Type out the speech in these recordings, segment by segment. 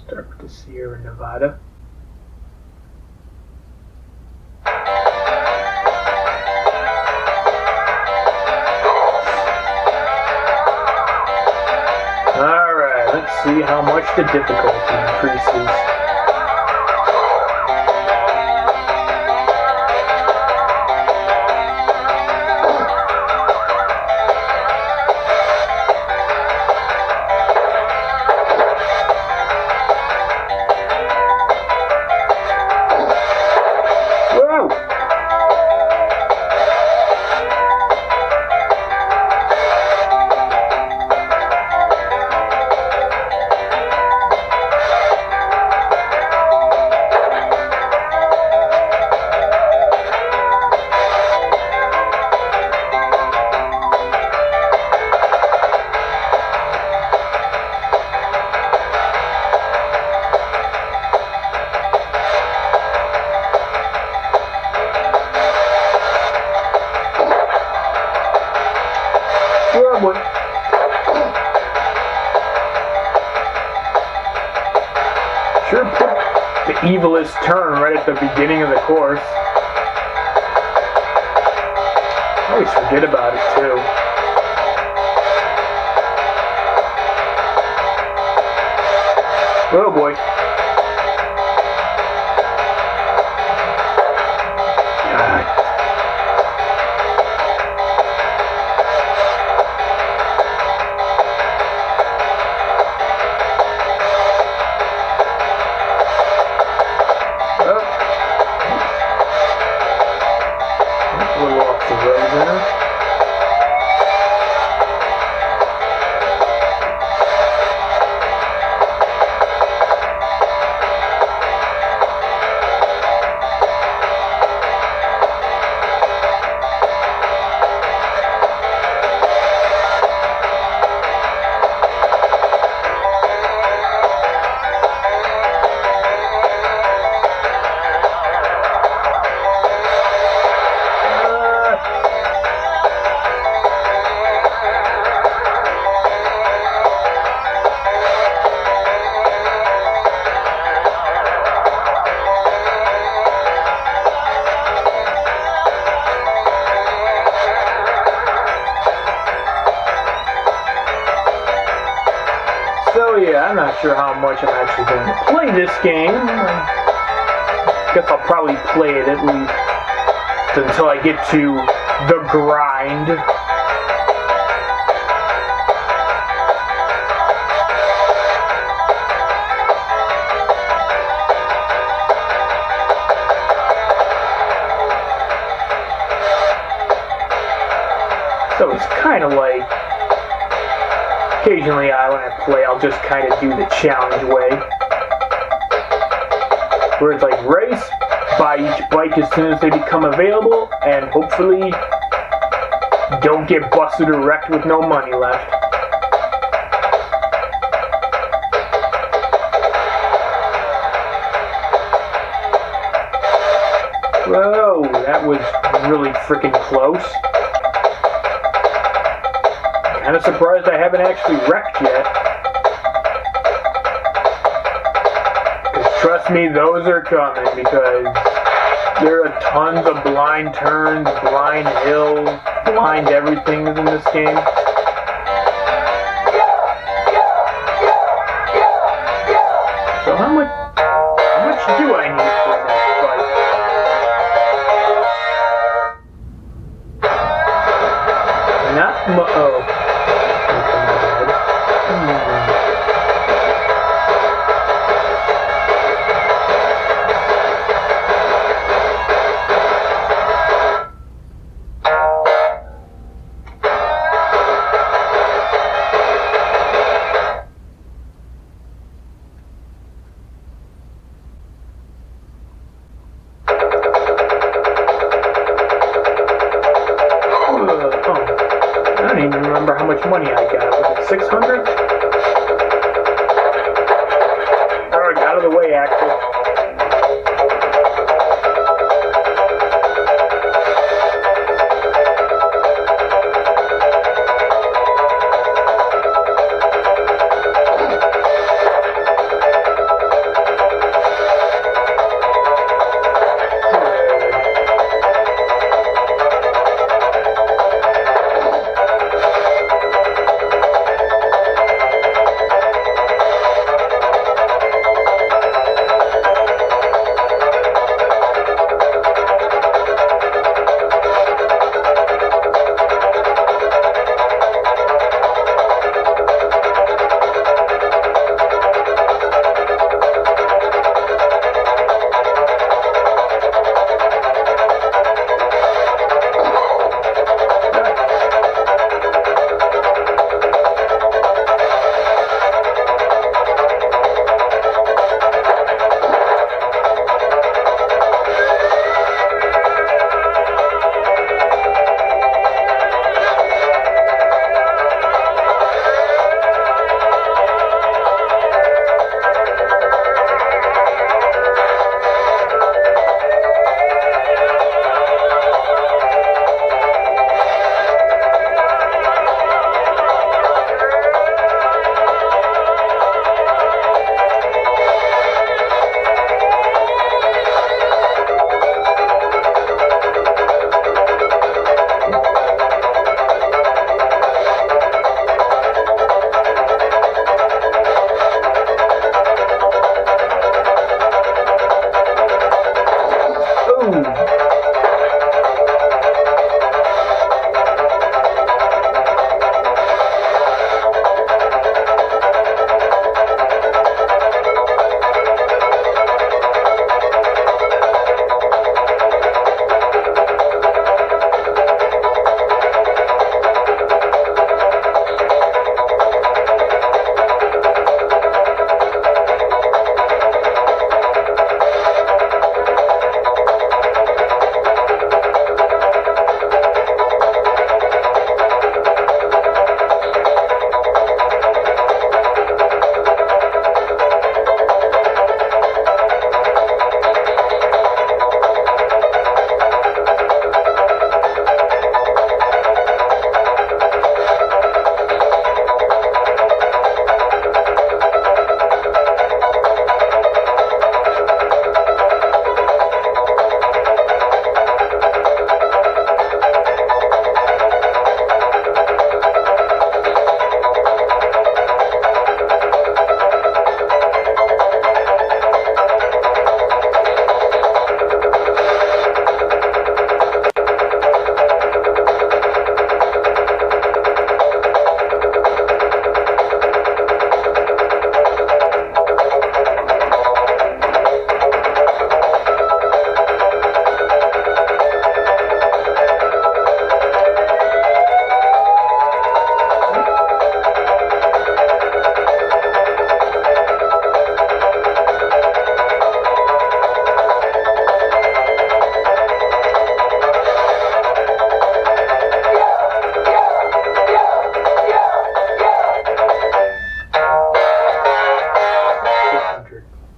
Start with the Sierra Nevada. Alright, let's see how much the difficulty increases. Sure put the evilest turn right at the beginning of the course. I always forget about it too. Oh boy. God. So yeah, I'm not sure how much I'm actually going to play this game. I guess I'll probably play it at least until I get to the grind. So it's kind of like, occasionally when I play, I'll just kind of do the challenge way. Where it's like, race, buy each bike as soon as they become available, and hopefully don't get busted or wrecked with no money left. Whoa, that was really freaking close. Kind of surprised I haven't actually wrecked yet. Because trust me, those are coming, because there are tons of blind turns, blind hills, blind everything in this game. So how much do I need for this fight? Not much. Oh. I don't even remember how much money I got. Was it 600? Alright, out of the way, actually.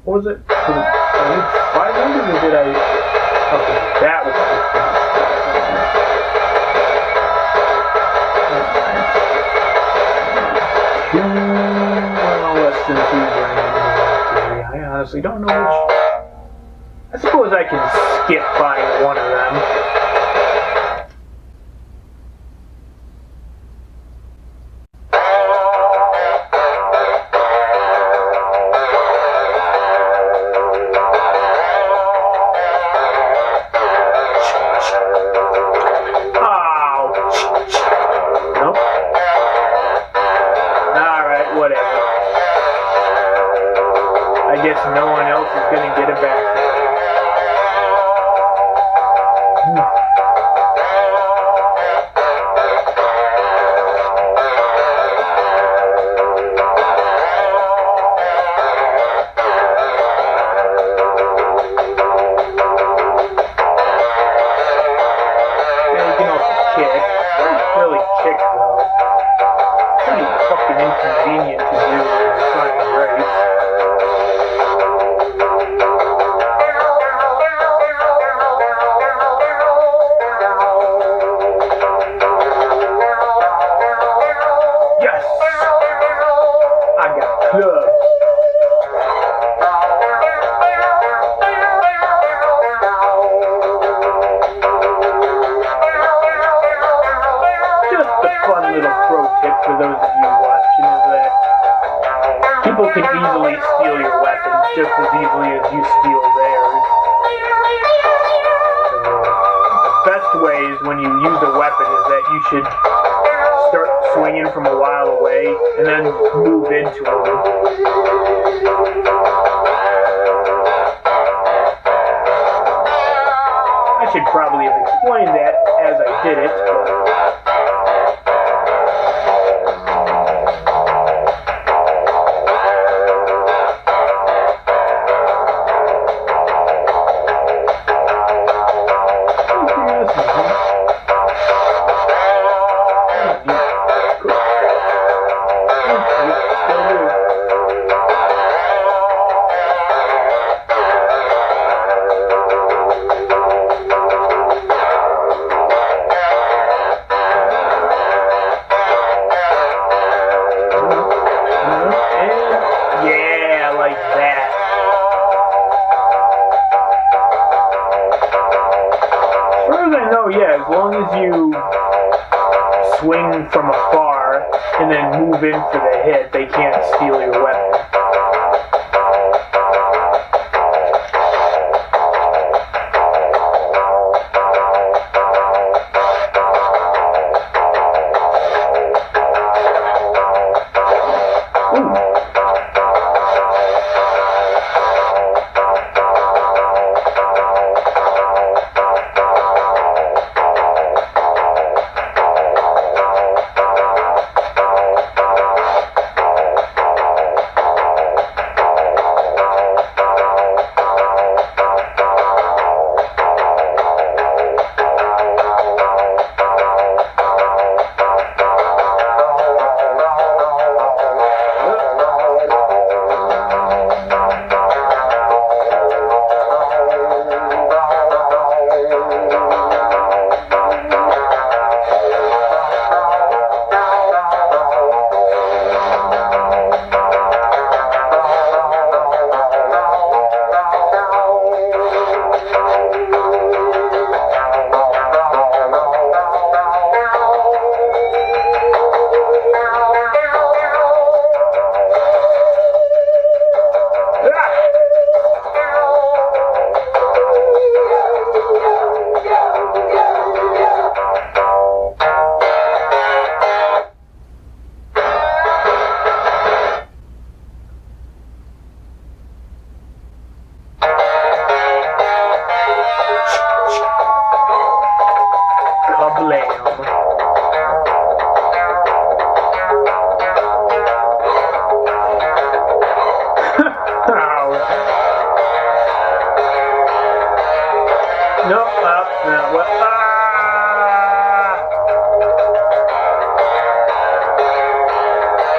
What was it? Was it 500 or did I? Okay, that was 50. Less than 2 grand. I honestly don't know which. I suppose I can skip buying one of them. I guess no one else is going to get it back. Yeah, you can also kick. Don't really kick though. It's pretty fucking inconvenient to do when you're trying to race. For those of you watching is that people can easily steal your weapons just as easily as you steal theirs. So the best way is when you use a weapon is that you should start swinging from a while away and then move into them. I should probably have explained that as I did it, but as long as you swing from afar and then move in for the hit, they can't steal your weapon.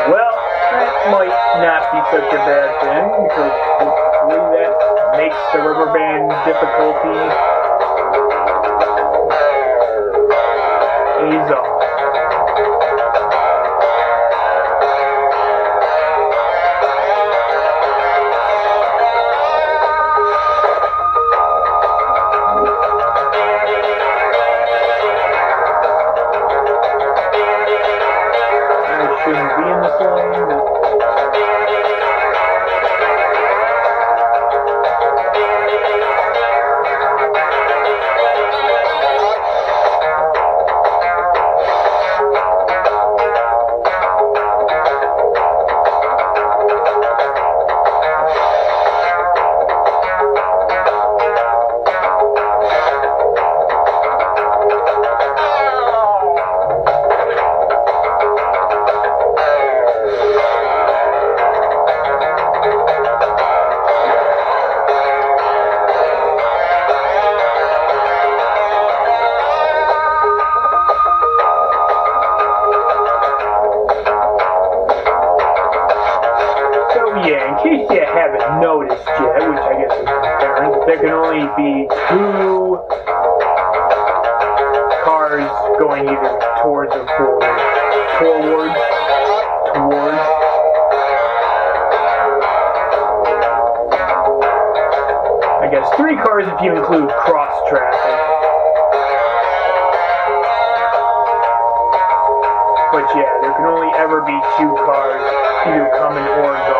Well, that might not be such a bad thing because Hopefully that makes the rubber band difficulty ease off. Shouldn't be in this lane, but in case you haven't noticed yet, which I guess is apparent, there can only be 2 cars going either towards or forward. Towards. I guess 3 cars if you include cross traffic. But yeah, there can only ever be 2 cars either coming or going.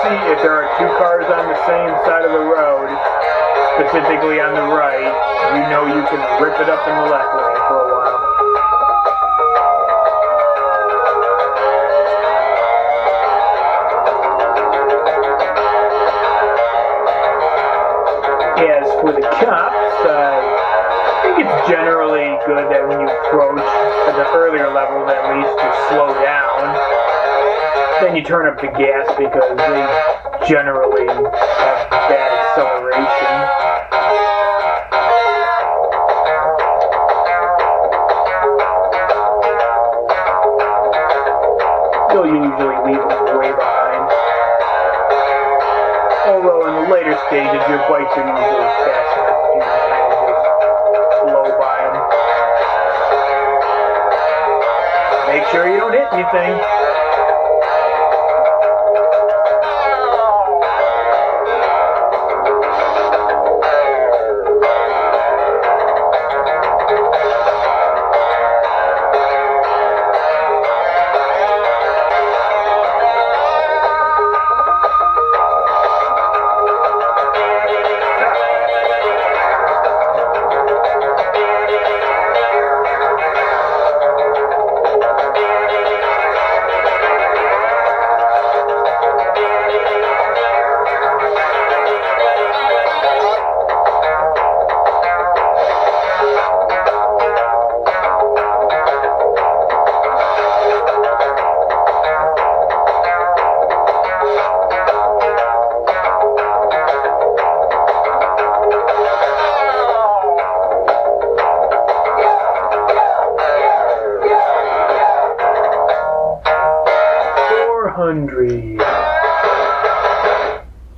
If there are 2 cars on the same side of the road, specifically on the right, you know you can rip it up in the left lane for a while. As for the cops, I think it's generally good that when you approach at the earlier levels at least to slow down. Then you turn up the gas because they generally have bad acceleration. You'll usually leave them way behind. Although in the later stages, your bikes are usually fast enough you can kind of just blow by them. Make sure you don't hit anything.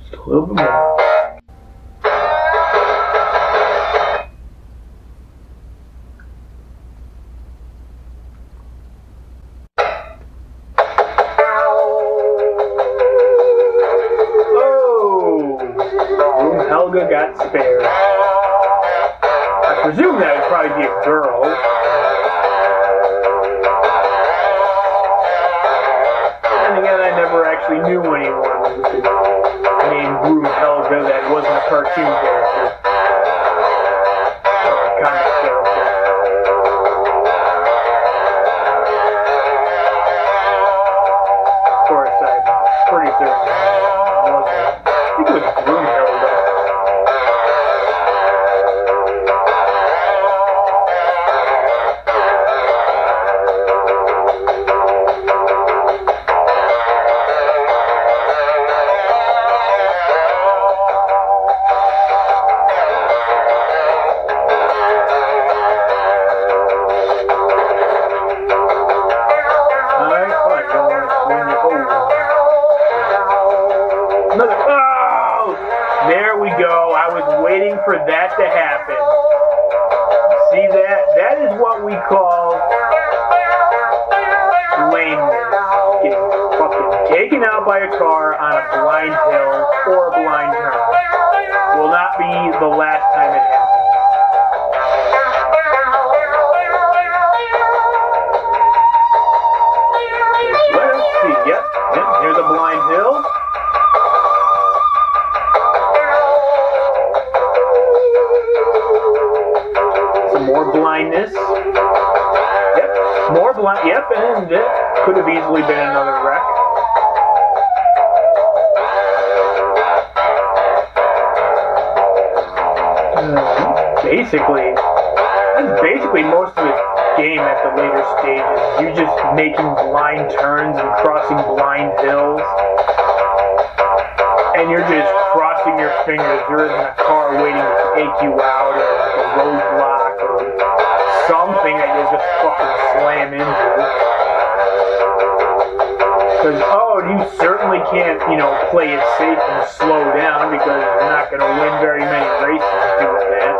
Just a little bit more. Helga got spared. I presume that would probably be a girl. And again, I never actually knew anyone named Broom Helga that wasn't a cartoon character. Or a comic character. Of course, I'm pretty certain it wasn't. I think it was Broom Helga. for that to happen. See that? That is what we call lameness. Getting fucking taken out by a car on a blind hill or a blind turn. Will not be the last time it happens. Let's see. Yep. Here's a blind hill. Some more blindness. Yep. More blind. Yep. And it could have easily been another wreck. Basically most of the game at the later stages. You're just making blind turns and crossing blind hills. And you're just crossing your fingers. There isn't a car waiting to take you out or a roadblock or something that you'll just fucking slam into. Because, you certainly can't, play it safe and slow down because you're not going to win very many races doing that.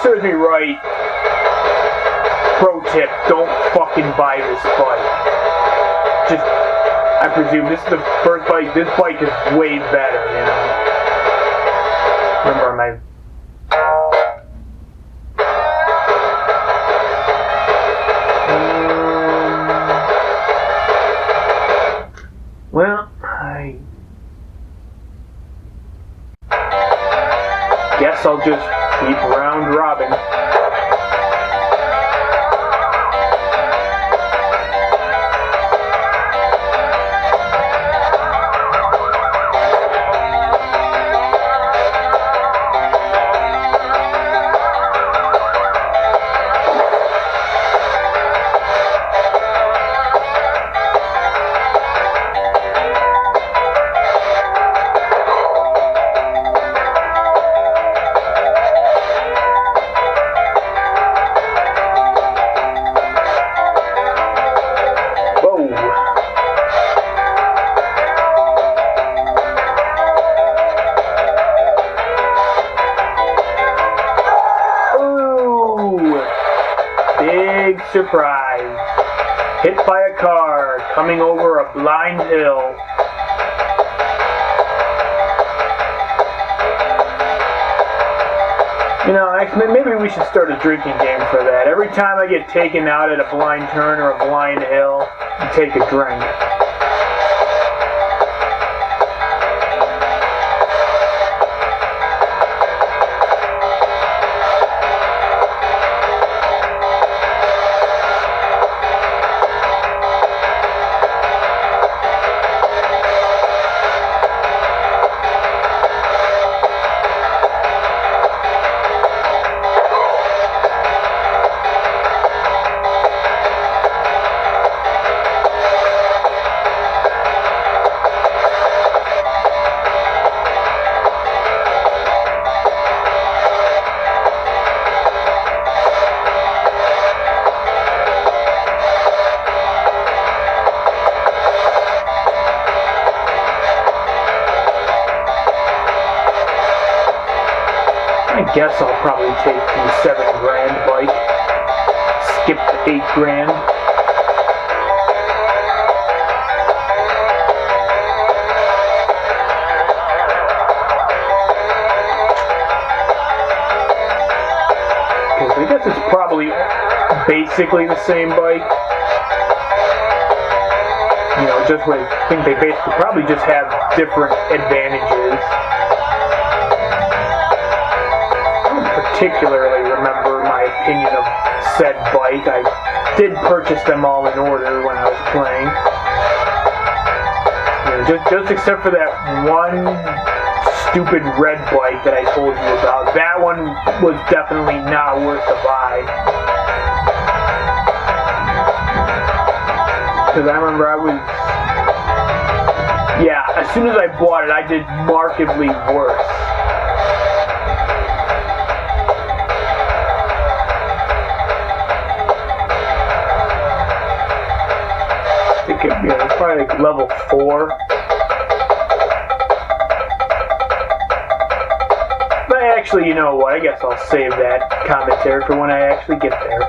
Serves me right. Pro tip, don't fucking buy this bike. Just, I presume this is the first bike. This bike is way better, Remember my... Well, I guess I'll just keep round robin. Surprise. Hit by a car coming over a blind hill. You know, maybe we should start a drinking game for that. Every time I get taken out at a blind turn or a blind hill, you take a drink. I guess I'll probably take the $7,000 bike. Skip the $8,000. Because I guess it's probably basically the same bike. You know, just with, I think they basically probably just have different advantages. Particularly remember my opinion of said bike. I did purchase them all in order when I was playing. You know, just except for that one stupid red bike that I told you about. That one was definitely not worth the buy. Because I remember as soon as I bought it, I did markedly worse. It's probably like level 4. But actually, you know what? I guess I'll save that commentary for when I actually get there.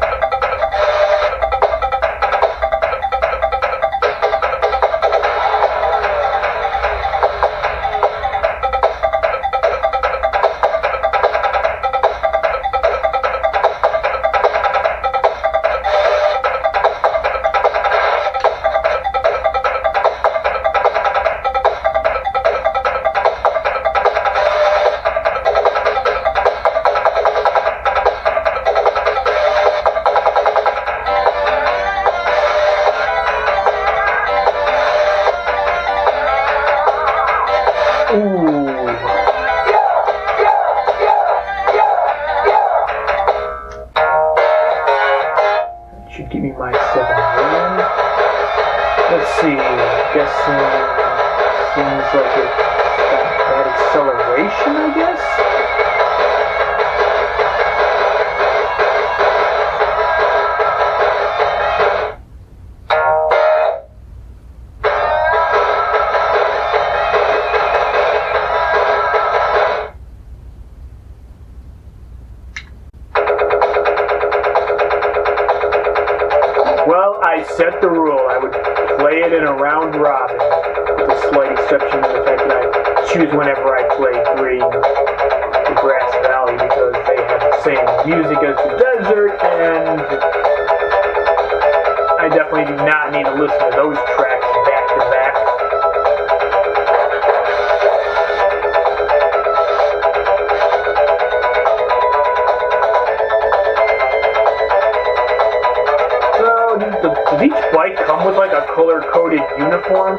Should give me my $7,000. Let's see. Guessing seems like it's got bad acceleration, I guess. Well, I set the rule. I would play it in a round robin, with a slight exception to the fact that I choose whenever I play Green to Grass Valley because they have the same music as the desert, and I definitely do not need to listen to those tracks back to back. Does each bike come with like a color-coded uniform?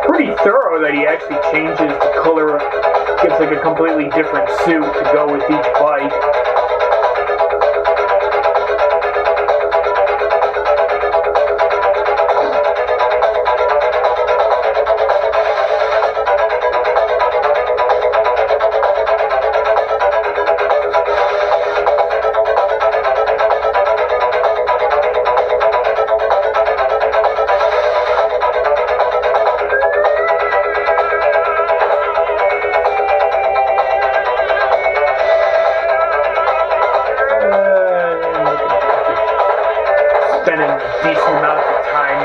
Pretty thorough that he actually changes the color, gets like a completely different suit to go with each bike. Spending decent amounts of time.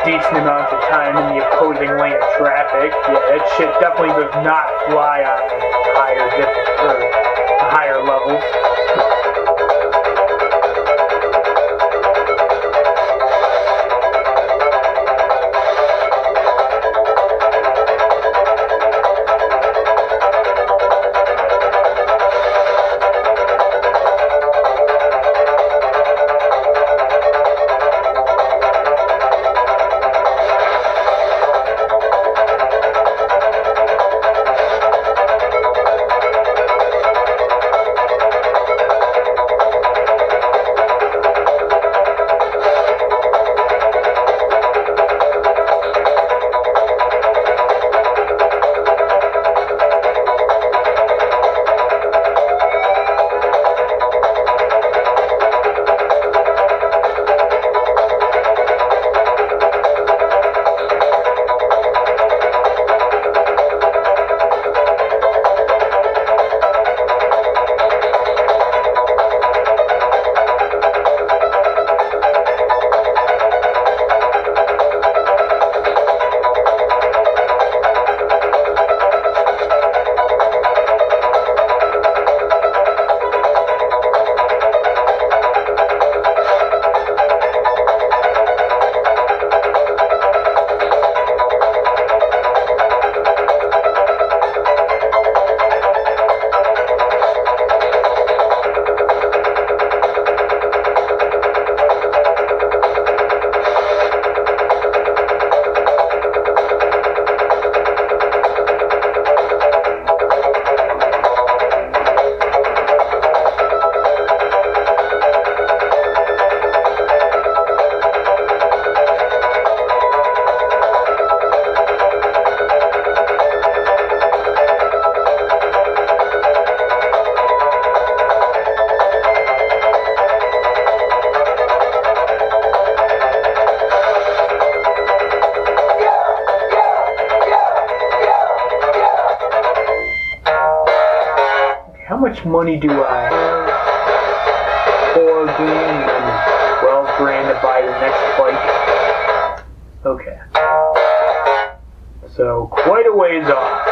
decent amount of time in the opposing lane of traffic. Yeah, that shit definitely does not fly on higher levels. How much money do I have? 4 grand and 12 grand to buy the next bike. Okay. So, quite a ways off.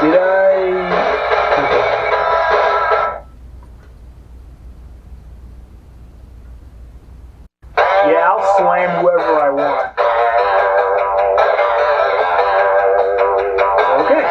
Did I... Okay. Yeah, I'll slam whoever I want. Okay.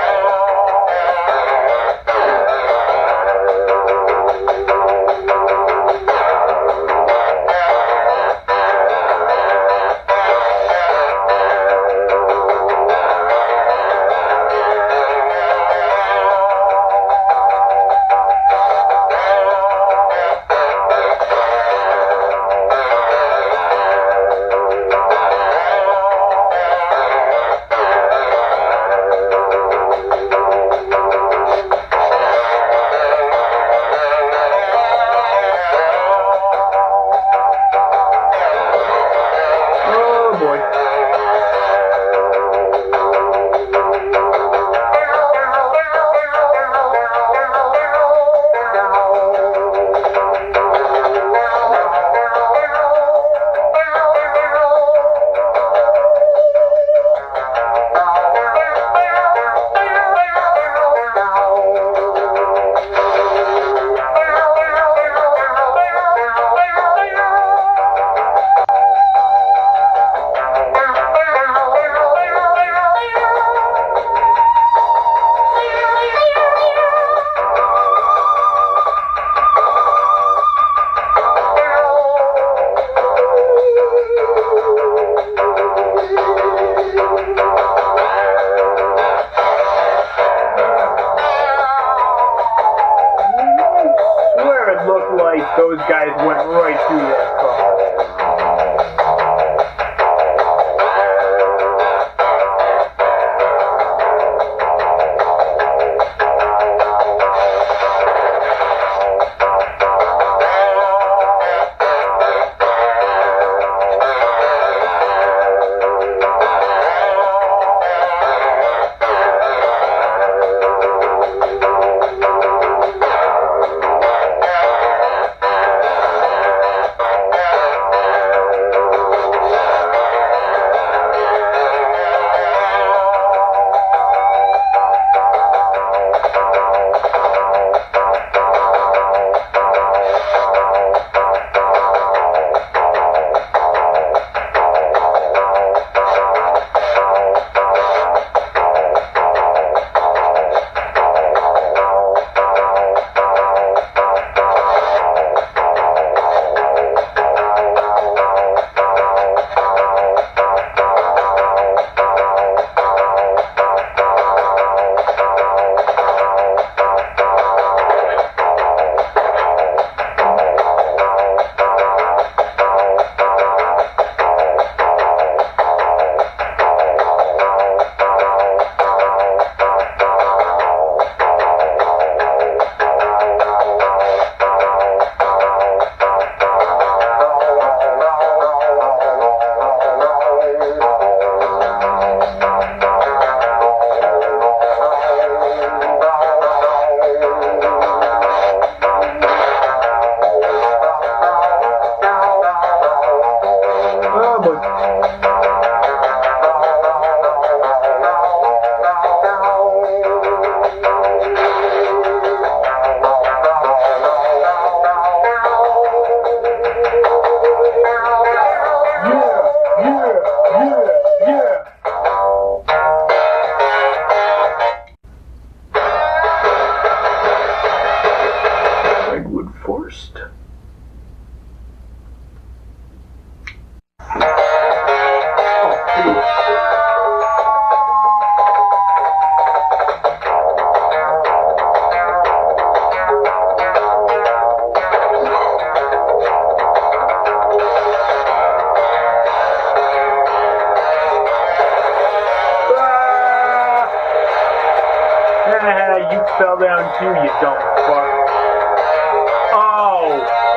fell down too, you dumb fuck.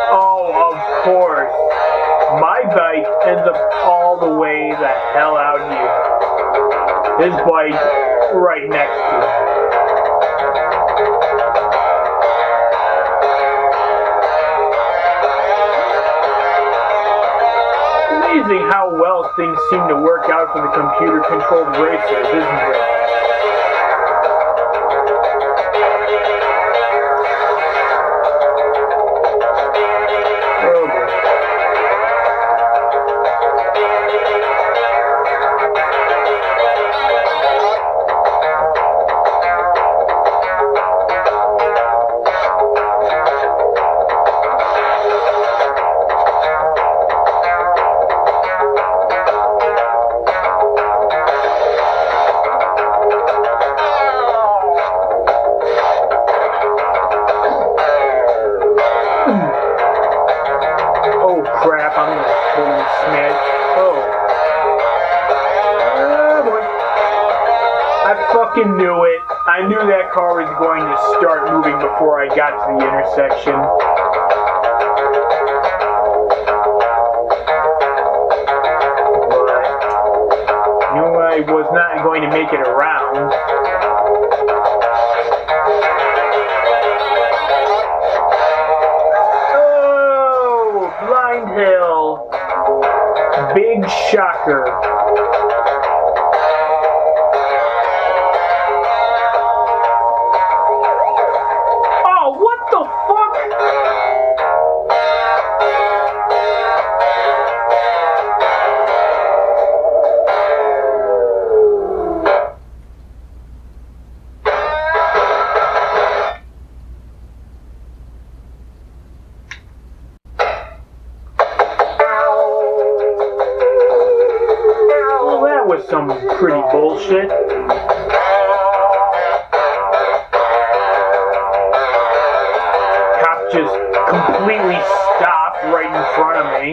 Oh, of course. My bike ends up all the way the hell out here. His bike right next to it. Amazing how well things seem to work out for the computer-controlled racers, isn't it? Oh crap, I'm gonna totally smash. Oh. Boy. I fucking knew it. I knew that car was going to start moving before I got to the intersection. But I knew I was not going to make it around. Blind Hill. Big shocker. Oh, what the fuck? Some pretty bullshit. Cop just completely stopped right in front of me.